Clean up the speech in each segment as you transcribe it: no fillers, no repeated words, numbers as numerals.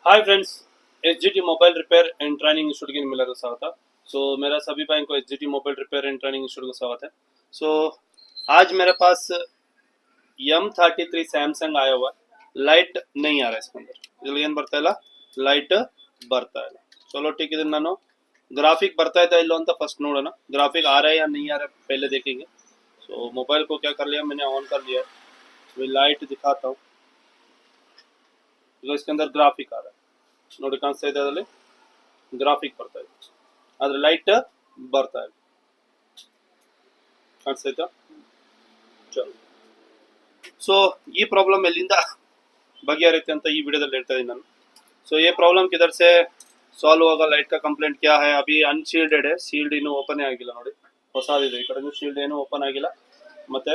Hi friends, HGT mobile repair and training institute की मिला स्वागत। सो मेरा सभी भाई को HGT mobile repair and training institute का स्वागत है। सो आज मेरे पास M33 सैमसंग आया हुआ है। लाइट नहीं आ रहा है इसके अंदर, इसलिए ಏನು ಬರ್ತಾ ಇಲ್ಲ, ಲೈಟ್ ಬರ್ತಾ ಇಲ್ಲ। चलो ठीक है, ನಾನು ग्राफिक ಬರ್ತಾ ಇದೆ ಇಲ್ಲೋ ಅಂತ ಫಸ್ಟ್ ನೋಡೋಣ। ग्राफिक आ रहा है या नहीं आ रहा है पहले देखेंगे। सो मोबाइल को क्या कर लिया मैंने, ऑन कर लिया। लाइट दिखाता हूँ, इसके अंदर ग्राफिक आ रहा है। ನೋಡಿ ಕಾಣಿಸ್ತಾ ಇದೆ, ಅದರಲ್ಲಿ ಗ್ರಾಫಿಕ್ ಬರ್ತಾ ಇದೆ, ಆದ್ರೆ ಲೈಟ್ ಬರ್ತಾ ಇದೆ। ಕಾಣಿಸ್ತಾ ಇತ್ತಾ? ಚಲೋ, ಸೊ ಈ ಪ್ರಾಬ್ಲಮ್ ಎಲ್ಲಿಂದ बगहरिते ಅಂತ ಈ ವಿಡಿಯೋದಲ್ಲಿ ಹೇಳ್ತಾ ಇದ್ದೀನಿ ನಾನು। सो ये प्रॉब्लम किधर से सॉल्व होगा, लाइट का कंप्लेंट क्या है। अभी अनशील्डेड है, सील्ड ಇನ್ನೂ ಓಪನ್ ಆಗಿಲ್ಲ ನೋಡಿ, ಹೊಸದಿದೆ। ಈ ಕಡೆನೂ ಶೀಲ್ಡ್ ಏನು ಓಪನ್ ಆಗಿಲ್ಲ, ಮತ್ತೆ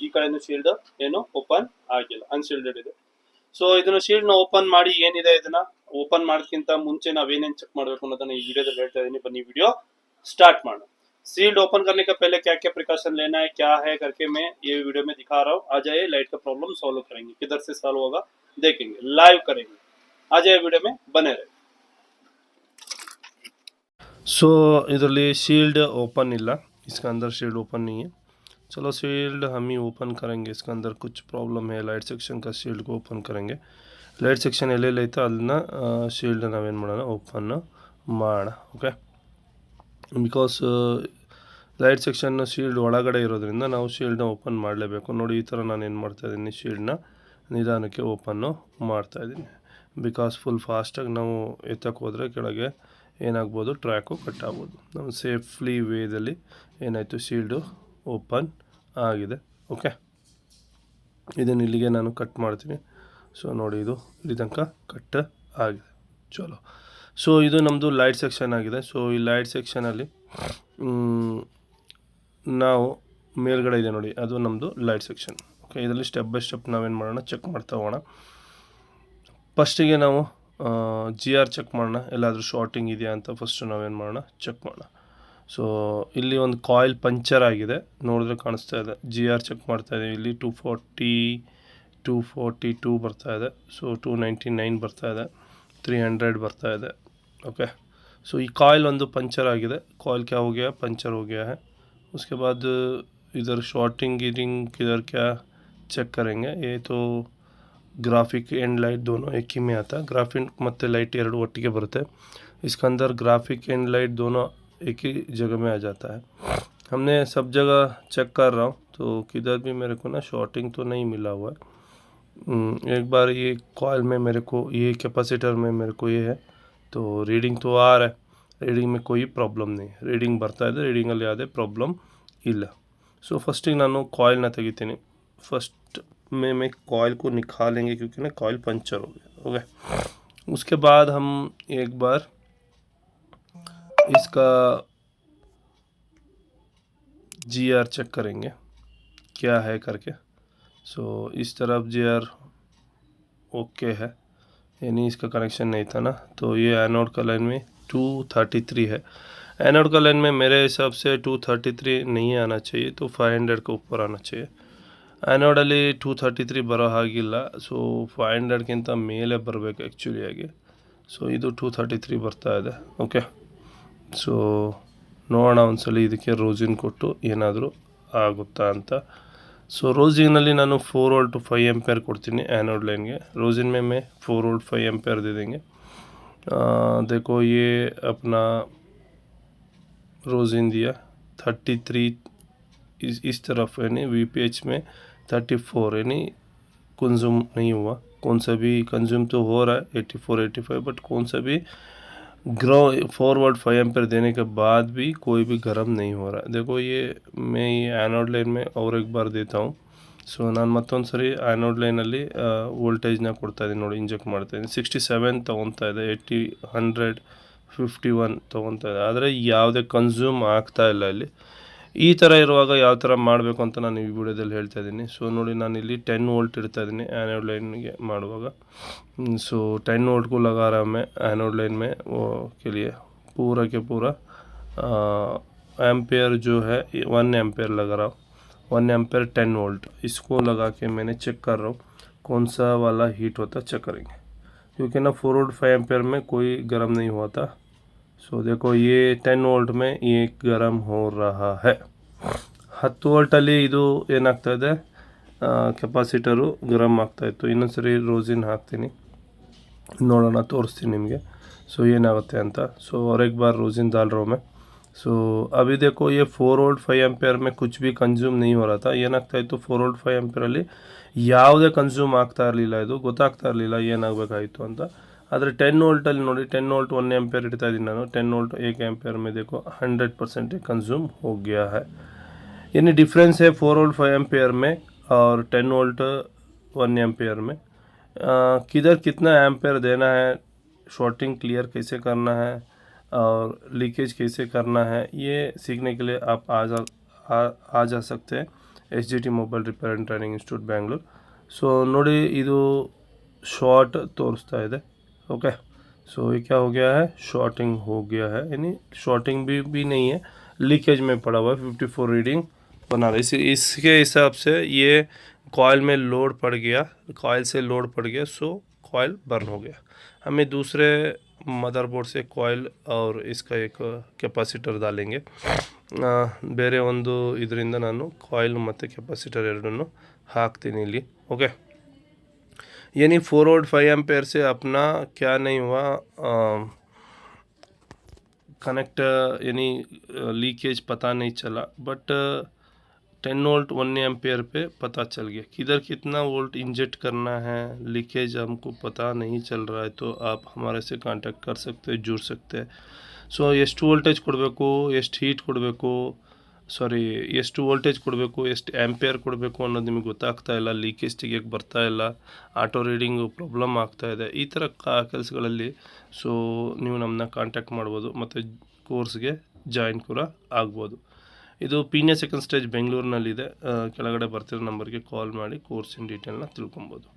ಈ ಕಡೆನೂ ಶೀಲ್ಡ್ ಏನು ಓಪನ್ ಆಗಿಲ್ಲ, ಅನ್ಶೀಲ್ಡೆಡ್ ಇದೆ। ಸೊ ಇದನ್ನ ಶೀಲ್ಡ್ ನ ಓಪನ್ ಮಾಡಿ ಏನಿದೆ ಇದನ್ನ ಓಪನ್ ಮಾಡೋದಕ್ಕಿಂತ ಮುಂಚೆ ನಾವೇನೇನು ಚೆಕ್ ಮಾಡಬೇಕು ಅನ್ನೋದನ್ನ ಈ ವಿಡಿಯೋದಲ್ಲಿ ಹೇಳ್ತಾ ಇದ್ದೀನಿ। ಬನ್ನಿ ವಿಡಿयो स्टार्ट ಮಾಡೋಣ। सील्ड ओपन करने का पहले क्या क्या प्रिकॉशन लेना है, क्या है करके मैं ये वीडियो में दिखा रहा हूँ। आ जाइए, लाइट का प्रॉब्लम सॉल्व करेंगे, किधर से सॉल्व होगा देखेंगे, लाइव करेंगे। आ जाइए, वीडियो में बने रहे। सो ಇದರಲ್ಲಿ शील्ड ओपन ಇಲ್ಲ, इसका अंदर शील्ड ओपन नहीं है। चलो शील्ड हम ही ओपन करेंगे, इसका अंदर कुछ प्रॉब्लम है। लाइट सेक्शन का शील्ड को ओपन करेंगे। लाइट सेक्शन ಎಲ್ಲೈತೆ ಅದನ್ನ शील्ड ನಾವೇನು ಮಾಡೋಣ, ಓಪನ್ ಮಾಡೋಣ। Okay, because light section shield ಒಳಗಡೆ ಇರೋದ್ರಿಂದ ನಾವು ಶೀಲ್ಡ್ನ ಓಪನ್ ಮಾಡಲೇಬೇಕು। ನೋಡಿ ಈ ಥರ ನಾನು ಏನು ಮಾಡ್ತಾಯಿದ್ದೀನಿ, ಶೀಲ್ಡ್ನ ನಿಧಾನಕ್ಕೆ ಓಪನ್ನು ಮಾಡ್ತಾಯಿದ್ದೀನಿ। ಬಿಕಾಸ್ ಫುಲ್ ಫಾಸ್ಟಾಗಿ ನಾವು ಎತ್ತಕ್ಕೆ ಹೋದರೆ ಕೆಳಗೆ ಏನಾಗ್ಬೋದು, ಟ್ರ್ಯಾಕು ಕಟ್ ಆಗ್ಬೋದು। ನಾವು ಸೇಫ್ಲಿ ವೇದಲ್ಲಿ ಏನಾಯಿತು, ಶೀಲ್ಡು ಓಪನ್ ಆಗಿದೆ। ಓಕೆ, ಇದನ್ನು ಇಲ್ಲಿಗೆ ನಾನು ಕಟ್ ಮಾಡ್ತೀನಿ। ಸೊ ನೋಡಿ, ಇದು ಇಲ್ಲಿ ತನಕ ಕಟ್ ಆಗಿದೆ। ಚಲೋ, ಸೊ ಇದು ನಮ್ಮದು ಲೈಟ್ ಸೆಕ್ಷನ್ ಆಗಿದೆ। ಸೊ ಈ ಲೈಟ್ ಸೆಕ್ಷನಲ್ಲಿ ನಾವು ಮೇಲ್ಗಡೆ ಇದೆ ನೋಡಿ, ಅದು ನಮ್ಮದು ಲೈಟ್ ಸೆಕ್ಷನ್। ಓಕೆ, ಇದರಲ್ಲಿ ಸ್ಟೆಪ್ ಬೈ ಸ್ಟೆಪ್ ನಾವೇನು ಮಾಡೋಣ, ಚೆಕ್ ಮಾಡ್ತಾ ಹೋಗೋಣ। ಫಸ್ಟಿಗೆ ನಾವು GR ಚೆಕ್ ಮಾಡೋಣ, ಎಲ್ಲಾದರೂ ಶಾರ್ಟಿಂಗ್ ಇದೆಯಾ ಅಂತ ಫಸ್ಟ್ ನಾವೇನು ಮಾಡೋಣ, ಚೆಕ್ ಮಾಡೋಣ। ಸೊ ಇಲ್ಲಿ ಒಂದು ಕಾಯಿಲ್ ಪಂಚರ್ ಆಗಿದೆ, ನೋಡಿದ್ರೆ ಕಾಣಿಸ್ತಾ ಇದೆ। GR ಚೆಕ್ ಮಾಡ್ತಾ ಇದ್ದೀವಿ, ಇಲ್ಲಿ 242 ಬರ್ತಾ ಇದೆ। ಸೊ 299 ಬರ್ತಾ ಇದೆ, 300 ಬರ್ತಾ ಇದೆ। ओके, सो ये कॉइल ಒಂದು पंचर आಗಿದೆ। कॉइल क्या हो गया, पंचर हो गया है। उसके बाद इधर शॉर्टिंग गिरिंग किधर क्या चेक करेंगे। ये तो ग्राफिक एंड लाइट दोनों एक ही में आता है। ग्राफिक ಮತ್ತು लाइट ಎರಡು ಒಟ್ಟಿಗೆ ಬರುತ್ತೆ। इसका अंदर ग्राफिक एंड लाइट दोनों एक ही जगह में आ जाता है। हमने सब जगह चेक कर रहा हूँ, तो किधर भी मेरे को ना शॉर्टिंग तो नहीं मिला हुआ है। एक बार ये कॉइल में मेरे को, ये कैपेसिटर में मेरे को ये है, तो ರೀಡಿಂಗ್ तो आ रहा है, ರೀಡಿಂಗ್ में कोई प्रॉब्लम नहीं है। ರೀಡಿಂಗ್ ಬರ್ತಾ ಇದೆ, ರೀಡಿಂಗಲ್ಲಿ ಯಾವುದೇ ಪ್ರಾಬ್ಲಮ್ ಇಲ್ಲ। सो फर्स्टिंग ನಾನು कॉइल ना ತೆಗಿತೀನಿ। फर्स्ट में कॉइल को निकालेंगे क्योंकि ना कॉइल पंचर हो गया। ओके, उसके बाद हम एक बार इसका GR चेक करेंगे क्या है करके। सो इस तरफ GR ओके है, यानी इसका कनेक्शन नहीं था ना। तो ये एनोड का लाइन में 233 है। एनोड का लाइन में मेरे हिसाब से 233 नहीं आना चाहिए, तो 500 के ऊपर आना चाहिए। एनोडಲ್ಲಿ 233 ಬರೋ ಹಾಗಿಲ್ಲ, ಸೊ 500ಗಿಂತ ಮೇಲೆ ಬರಬೇಕು ಆ್ಯಕ್ಚುಲಿಯಾಗಿ। ಸೊ ಇದು 233 ಬರ್ತಾ ಇದೆ। ಓಕೆ, ಸೊ ನೋಡೋಣ ಒಂದ್ಸಲ ಇದಕ್ಕೆ ರೋಸಿನ್ ಕೊಟ್ಟು ಏನಾದರೂ ಆಗುತ್ತಾ ಅಂತ। सो रोजिंगನಲ್ಲಿ ನಾನು 4 वोल्ट 5 एम्पेयर ಕೊಡ್ತೀನಿ एनोड लाइन के। रोजिन में मैं 4 वोल्ट 5 एम्पेयर दे देंगे। देखो ये अपना रोजिन दिया 33, इस तरफ यानी VPH में 34, यानी कंज्यूम नहीं हुआ। कौन सा भी कंज्यूम तो हो रहा है 84 85, बट कौन सा भी ग्रो 4 वोल्ट 5 एम्पेयर देने के बाद भी कोई भी गर्म नहीं हो रहा है। देखो ये मैं ये एनोड लाइन में और एक बार देता हूँ। सो ನಾನು ಮತ್ತೊಂದು ಸರಿ ಆ್ಯನೋಡ್ ಲೈನಲ್ಲಿ ವೋಲ್ಟೇಜ್ನ ಕೊಡ್ತಾ ಇದ್ದೀನಿ ನೋಡಿ, ಇಂಜೆಕ್ಟ್ ಮಾಡ್ತಾ ಇದ್ದೀನಿ। 67 ತೊಗೊತಾ ಇದೆ, 80 100 51 ತೊಗೊತಾ ಇದೆ, ಆದರೆ ಯಾವುದೇ ಕನ್ಸ್ಯೂಮ್ ಆಗ್ತಾ ಇಲ್ಲ ಇಲ್ಲಿ। ಈ ಥರ ಇರುವಾಗ ಯಾವ ಥರ ಮಾಡಬೇಕು ಅಂತ ನಾನು ಈ ವಿಡಿಯೋದಲ್ಲಿ ಹೇಳ್ತಾ ಇದ್ದೀನಿ। ಸೊ ನೋಡಿ, ನಾನು ಇಲ್ಲಿ 10 वोल्ट ಇಡ್ತಾ ಇದ್ದೀನಿ ಆ್ಯನೋಡ್ ಲೈನ್ಗೆ ಮಾಡುವಾಗ। सो 10 वोल्ट को लगा रहा मैं एनोड लाइन में, वो के लिए पूरा के पूरा एम्पेयर जो है 1 एम्पेयर लगा रहा हूँ। 1 एम्पेयर 10 वोल्ट इसको लगा के मैंने चेक कर रहा हूँ कौन सा वाला हीट होता, चेक करेंगे। क्योंकि ना 4 वोल्ट 5 एम्पेयर में कोई गर्म नहीं हुआ था। सो देखो ये 10 ವೋಲ್ಟ್ में ये गर्म हो रहा है। 10 ವೋಲ್ಟಲ್ಲಿ ಇದು ಏನಾಗ್ತಾ ಇದೆ, ಕೆಪಾಸಿಟರು ಗರಮ್ ಆಗ್ತಾಯಿತ್ತು। ಇನ್ನೊಂದ್ಸರಿ ರೋಸಿನ್ ಹಾಕ್ತೀನಿ, ನೋಡೋಣ, ತೋರಿಸ್ತೀನಿ ನಿಮಗೆ सो ಏನಾಗುತ್ತೆ ಅಂತ। सो और एक बार रोजिन डाल रहा हूँ मैं। सो अभी देखो ये 4 ವೋಲ್ಟ್ 5 एम्पेयर में कुछ भी कंज्यूम नहीं हो रहा था। ಏನಾಗ್ತಾ ಇತ್ತು 4 ವೋಲ್ಟ್ 5 एम्पेयರಲ್ಲಿ ಯಾವುದೇ ಕನ್ಸ್ಯೂಮ್ ಆಗ್ತಾ ಇರಲಿಲ್ಲ, ಇದು ಗೊತ್ತಾಗ್ತಾ ಇರಲಿಲ್ಲ ಏನಾಗಬೇಕಾಯಿತು ಅಂತ। ಆದರೆ 10 ವೋಲ್ಟಲ್ಲಿ ನೋಡಿ, 10 ವೋಲ್ಟ್ 1 एम्पेयर इड़ता इದ್ದೀನಿ ನಾನು। 10 वोल्ट 1 एम्पेयर में देखो 100% कंज्यूम हो गया है। यानी डिफरेंस है 4 वोल्ट 5 एम्पेयर में और 10 वोल्ट 1 एम्पेयर में। किधर कितना एम्पेयर देना है, शॉर्टिंग क्लियर कैसे करना है और लीकेज कैसे करना है, ये सीखने के लिए आप आ जा सकते हैं SGT mobile repair and training institute Bengaluru. So ನೋಡಿ ಇದು शॉर्ट तोरिस्ता है। ओके, सो ये क्या हो गया है, शॉर्टिंग हो गया है, यानी शॉर्टिंग भी नहीं है, लीकेज में पड़ा हुआ है। 54 रीडिंग बना रहा है। इसके हिसाब से ये कॉइल में लोड पड़ गया, कॉइल से लोड पड़ गया, सो कॉइल बर्न हो गया। हमें दूसरे मदरबोर्ड से कॉइल और इसका एक ಕೆಪಾಸಿಟರ್ डालेंगे। ಬೇರೆ ಒಂದು ಇದರಿಂದ ನಾನು ಕಾಯಿಲ್ ಮತ್ತು ಕೆಪಾಸಿಟರ್ ಎರಡನ್ನು ಹಾಕ್ತೀನಿ ಇಲ್ಲಿ। ओके, यानी 4 वोल्ट 5 एम्पेयर से अपना क्या नहीं हुआ, कनेक्ट यानी लीकेज पता नहीं चला, बट 10 वोल्ट 1 एम्पेयर पे पता चल गया। किधर कितना वोल्ट इंजेक्ट करना है, लीकेज हमको पता नहीं चल रहा है, तो आप हमारे से कांटेक्ट कर सकते हैं, जुड़ सकते हैं। सो ಎಷ್ಟು ವೋಲ್ಟೇಜ್ ಕೊಡಬೇಕು, ಎಷ್ಟು ಹೀಟ್ ಕೊಡಬೇಕು, ಸಾರಿ ಎಷ್ಟು ವೋಲ್ಟೇಜ್ ಕೊಡಬೇಕು, ಎಷ್ಟು ಆ್ಯಂಪಿಯರ್ ಕೊಡಬೇಕು ಅನ್ನೋದು ನಿಮಗೆ ಗೊತ್ತಾಗ್ತಾ ಇಲ್ಲ, ಲೀಕೇಜ್ ತೆಗಿಯೋಕ್ಕೆ ಬರ್ತಾ ಇಲ್ಲ, ಆಟೋ ರೀಡಿಂಗು ಪ್ರಾಬ್ಲಮ್ ಆಗ್ತಾ ಇದೆ, ಈ ಥರ ಕೆಲಸಗಳಲ್ಲಿ ಸೊ ನೀವು ನಮ್ಮನ್ನ ಕಾಂಟ್ಯಾಕ್ಟ್ ಮಾಡ್ಬೋದು ಮತ್ತು ಕೋರ್ಸ್ಗೆ ಜಾಯಿನ್ ಕೂಡ ಆಗ್ಬೋದು। ಇದು ಪೀಣ್ಯ ಸೆಕೆಂಡ್ ಸ್ಟೇಜ್ ಬೆಂಗಳೂರಿನಲ್ಲಿದೆ, ಕೆಳಗಡೆ ಬರ್ತಿರೋ ನಂಬರ್ಗೆ ಕಾಲ್ ಮಾಡಿ ಕೋರ್ಸಿನ ಡೀಟೇಲ್ನ ತಿಳ್ಕೊಬೋದು।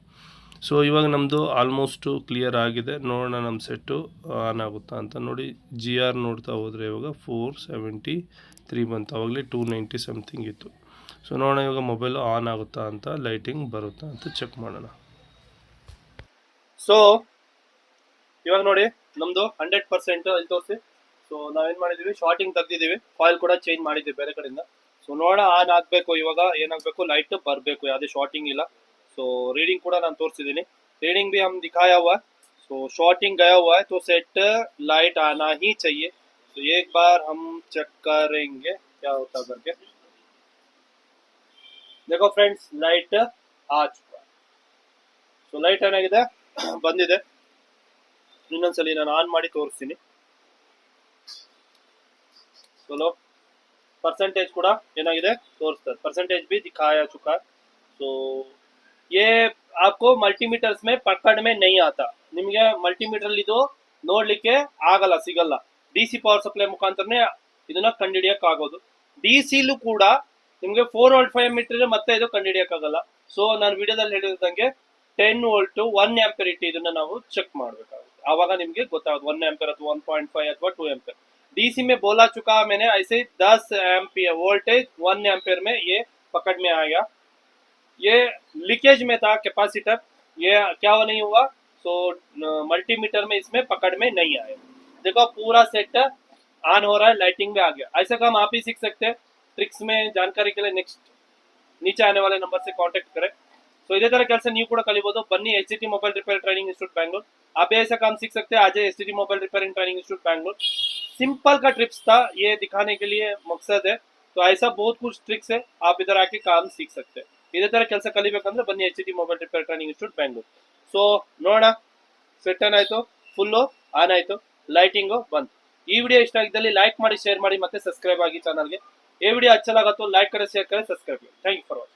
ಸೊ ಇವಾಗ ನಮ್ಮದು ಆಲ್ಮೋಸ್ಟು ಕ್ಲಿಯರ್ ಆಗಿದೆ, ನೋಡೋಣ ನಮ್ಮ ಸೆಟ್ಟು ಆನ್ ಆಗುತ್ತಾ ಅಂತ। ನೋಡಿ GR ನೋಡ್ತಾ ಹೋದರೆ ಇವಾಗ 473 ಬಂತು, ಆವಾಗಲೇ 290 ಸಮಥಿಂಗ್ ಇತ್ತು। ಸೊ ನೋಡೋಣ ಇವಾಗ ಮೊಬೈಲು ಆನ್ ಆಗುತ್ತಾ ಅಂತ, ಲೈಟಿಂಗ್ ಬರುತ್ತಾ ಅಂತ ಚೆಕ್ ಮಾಡೋಣ। ಸೊ ಇವಾಗ ನೋಡಿ ನಮ್ಮದು 100% ಇಲ್ಲಿ ತೋರಿಸಿ। ಸೊ ನಾವೇನು ಮಾಡಿದ್ದೀವಿ, ಶಾರ್ಟಿಂಗ್ ತೆಗ್ದಿದ್ದೀವಿ, ಕಾಯಿಲ್ ಕೂಡ ಚೇಂಜ್ ಮಾಡಿದ್ದೀವಿ ಬೇರೆ ಕಡೆಯಿಂದ। ಸೊ ನೋಡೋಣ ಆನ್ ಆಗಬೇಕು, ಇವಾಗ ಏನಾಗಬೇಕು, ಲೈಟ್ ಬರಬೇಕು, ಯಾವುದೇ ಶಾರ್ಟಿಂಗ್ ಇಲ್ಲ। सो रीडिंग ಕೂಡ ನಾನು ತೋರಿಸಿದ್ದೀನಿ, रीडिंग भी हम दिखाया हुआ है। सो शॉर्टिंग गया हुआ है तो सेट लाइट आना ही चाहिए। तो एक बार हम चेक करेंगे क्या होता करके। देखो फ्रेंड्स, लाइट आ चुका है। सो लाइट ಏನಾಗಿದೆ, ಬಂದಿದೆ। ಇನ್ನೊಂದ್ಸಲಿ ನಾನು ಆನ್ ಮಾಡಿ ತೋರಿಸ್ತೀನಿ। चलो परसेंटेज ಕೂಡ ಏನಾಗಿದೆ ತೋರಿಸ್ತದೆ, परसेंटेज भी दिखाया चुका है। सो ये आपको मल्टीमीटर्स में पकड़ में नहीं आता, निಮಗೆ ಮಲ್ಟಿಮೀಟರ್ ಇದು ನೋಡ್ಲಿಕ್ಕೆ ಆಗಲ್ಲ, ಸಿಗಲ್ಲ। DC ಪವರ್ ಸಪ್ಲೈ ಮುಖಾಂತರನೇ ಇದನ್ನ ಕಂಡುಹಿಡಿಯಕ್ಕೆ ಆಗೋದು। DCಲೂ ಕೂಡ ನಿಮಗೆ 4 ವೋಲ್ಟ್ 5 ಮೀಟರ್ ಮತ್ತೆ ಇದು ಕಂಡುಹಿಡಿಯಕ್ಕೆ ಆಗಲ್ಲ। ಸೊ ನಾನು ವಿಡಿಯೋದಲ್ಲಿ ಹೇಳಿದಂಗೆ 10 ವೋಲ್ಟ್ 1 ಆಂಪಿಯರ್ ಇಟ್ಟು ಇದನ್ನ ನಾವು ಚೆಕ್ ಮಾಡಬೇಕಾಗುತ್ತೆ, ಆವಾಗ ನಿಮಗೆ ಗೊತ್ತಾಗುತ್ತೆ 1 ಆಂಪಿಯರ್ ಅಥವಾ 1.5 ಅಥವಾ 2 ಆಂಪಿಯರ್। DC में बोला चुका मैंने, ऐसे 10 एम्पियर वोल्टेज 1 एम्पियर में ये पकड़ में आया। ये लीकेज में था कैपेसिटर, ये क्या नहीं हुआ, सो मल्टीमीटर में इसमें पकड़ में नहीं आया। देखो पूरा सेट ऑन हो रहा है, लाइटिंग में आ गया। ऐसा काम आप ही सीख सकते हैं। ट्रिक्स में जानकारी के लिए नेक्स्ट नीचे आने वाले नंबर से कांटेक्ट करें। सो इधे तरह ಕೆಲಸ ನೀವು ಕೂಡ ಕಲಿಬಹುದು, ಬನ್ನಿ SGT mobile repair training institute Bengaluru. आप भी ऐसा काम सीख सकते हैं, आज SGT mobile repair and training institute Bengaluru. Simple का ट्रिक्स था, ये दिखाने के लिए मकसद है। तो ऐसा बहुत कुछ ट्रिक्स है, आप इधर आके काम सीख सकते हैं। ಇದೇ ತರ ಕೆಲಸ ಕಲಿಬೇಕಂದ್ರೆ ಬನ್ನಿ SGT mobile repair training institute Bengaluru. So ನೋಡೋಣ, ಸೆಟ್ ಆಯ್ತು, ಫುಲ್ಲು ಆನ್ ಆಯ್ತು, ಲೈಟಿಂಗು ಬಂತು। ಈ ವಿಡಿಯೋ ಇಷ್ಟ ಆಗಿದ್ದಲ್ಲಿ ಲೈಕ್ ಮಾಡಿ, ಶೇರ್ ಮಾಡಿ, ಮತ್ತೆ ಸಬ್ಸ್ಕ್ರೈಬ್ ಆಗಿ ಚಾನಲ್ಗೆ। ये वीडियो अच्छा लगा तो लाइक करें, शेयर करें, सब्सक्राइब करें। Thank you for watching.